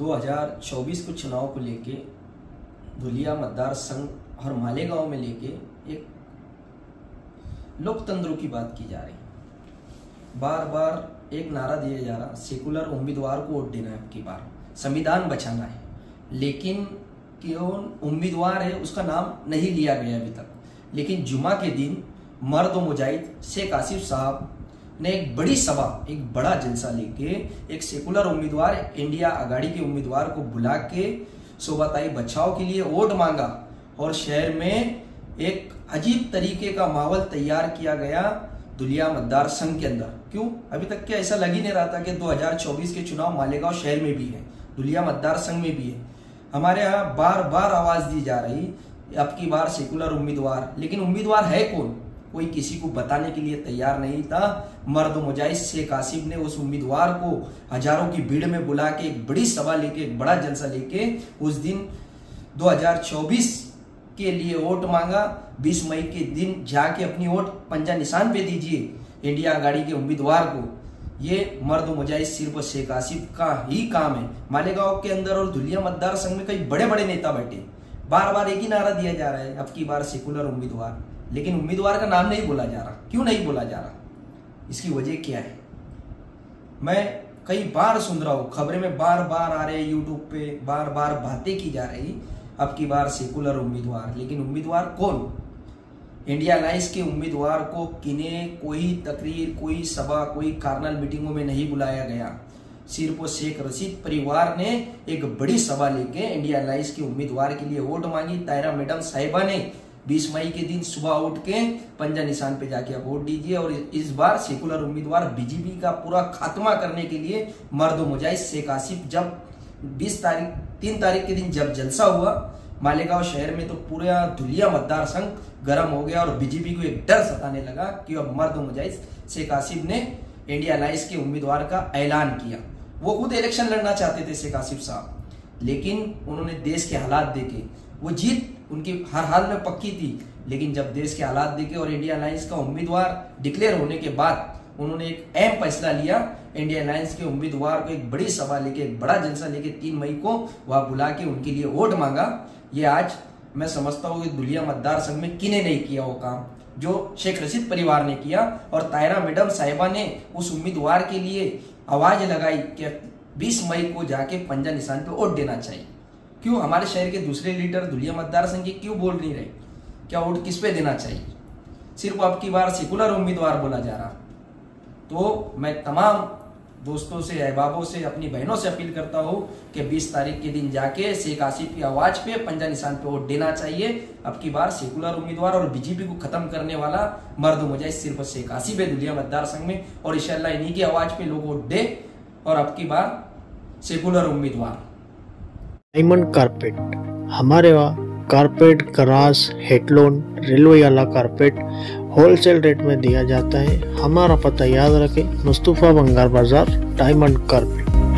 2024 के चुनाव को लेके धुलिया मतदार संघ और मालेगांव में लेके एक लोकतंत्र की बात की जा रही। बार बार एक नारा दिया जा रहा, सेकुलर उम्मीदवार को वोट देना है, आपकी बार संविधान बचाना है, लेकिन कौन उम्मीदवार है उसका नाम नहीं लिया गया अभी तक। लेकिन जुमा के दिन मर्द मुजाहिद शेख आसिफ साहब ने एक बड़ी सभा, एक बड़ा जलसा लेके एक सेकुलर उम्मीदवार, इंडिया आघाड़ी के उम्मीदवार को बुला के सोबताई बचाव के लिए वोट मांगा और शहर में एक अजीब तरीके का माहौल तैयार किया गया धुलिया मतदार संघ के अंदर। क्यों? अभी तक क्या ऐसा लग ही नहीं रहा था कि 2024 के चुनाव मालेगांव शहर में भी है, धुलिया मतदार संघ में भी है। हमारे यहाँ बार बार आवाज दी जा रही अब की बार सेकुलर उम्मीदवार, लेकिन उम्मीदवार है कौन कोई किसी को बताने के लिए तैयार नहीं था। मर्द मुजाहिद शेख आसिफ ने उस उम्मीदवार को हजारों की भीड़ में बुला के एक बड़ी सभा लेके, एक बड़ा जलसा लेके उस दिन 2024 के लिए वोट मांगा। 20 मई के दिन जाके अपनी वोट पंजा निशान पे दीजिए इंडिया आघाड़ी के उम्मीदवार को। ये मर्द मुजाहिद सिर्फ शेख आसिफ का ही काम है। मालेगांव के अंदर और धुलिया मतदार संघ में कई बड़े बड़े नेता बैठे, बार बार एक ही नारा दिया जा रहा है, अब की बार सेकुलर उम्मीदवार, लेकिन उम्मीदवार का नाम नहीं बोला जा रहा। क्यों नहीं बोला जा रहा? इसकी वजह क्या है? मैं कई बार सुन रहा हूं, खबरें में बार बार आ रहे, यूट्यूब पे बार बार बातें की जा रही अब की बार सेकुलर उम्मीदवार, लेकिन उम्मीदवार कौन? इंडिया अलायंस के उम्मीदवार को किन्हें कोई तकरीर, कोई सभा, कोई कार्नल मीटिंगों में नहीं बुलाया गया। सिर्फ शेख रशीद परिवार ने एक बड़ी सभा लेके इंडिया अलायंस के उम्मीदवार के लिए वोट मांगी। तायरा मैडम साहिबा ने 20 मई के दिन सुबह उठ के पंजा निशान पे जाके आप वोट दीजिए। और इस बार सेकुलर उम्मीदवार बीजेपी का पूरा खात्मा करने के लिए मर्द मुजाहिद शेख आसिफ, जब 3 तारीख के दिन जब जलसा हुआ मालेगांव शहर में, तो पूरा धुलिया मतदार संघ गर्म हो गया और बीजेपी को एक डर सताने लगा कि अब मर्द मुजाहिद शेख आसिफ ने इंडिया अलायंस के उम्मीदवार का ऐलान किया। वो खुद इलेक्शन लड़ना चाहते थे शेख आसिफ साहब, लेकिन उन्होंने देश के हालात देखे, वो जीत उनकी हर हाल में पक्की थी, लेकिन जब देश के हालात देखे और इंडिया अलायंस का उम्मीदवार डिक्लेयर होने के बाद उन्होंने एक अहम फैसला लिया। इंडिया अलायंस के उम्मीदवार को एक बड़ी सभा लेके, एक बड़ा जलसा लेके 3 मई को वहां बुला के उनके लिए वोट मांगा। ये आज मैं समझता हूँ कि धुलिया मतदार संघ में किने नहीं किया वो काम जो शेख रशीद परिवार ने किया। और तायरा मैडम साहिबा ने उस उम्मीदवार के लिए आवाज लगाई कि 20 मई को जाके पंजा निशान पे वोट देना चाहिए। क्यों? हमारे शहर के दूसरे लीडर धुलिया मतदार संघ के क्यों बोल नहीं रहे? क्या वोट किस पे देना चाहिए? सिर्फ अब की बार सेकुलर उम्मीदवार बोला जा रहा। तो मैं तमाम दोस्तों से, अहबाबों से, अपनी बहनों से अपील करता हूं कि 20 तारीख के दिन जाके शेख आसिफ की आवाज पे पंजा निशान पे वोट देना चाहिए। अब की बार सेकुलर उम्मीदवार और बीजेपी को खत्म करने वाला मर्द मुजाहिद सिर्फ शेख आसिफ है धुलिया मतदार संघ में, और इंशाल्लाह इन्हीं की आवाज पे लोग वोट दे और अब की बार सेकुलर उम्मीदवार। डायमंड कारपेट, हमारे वहाँ कारपेट, गराज, हेडलोन, रेलवे वाला कारपेट होलसेल रेट में दिया जाता है। हमारा पता याद रखें, मुस्तफा बंगार बाजार, डायमंड कारपेट।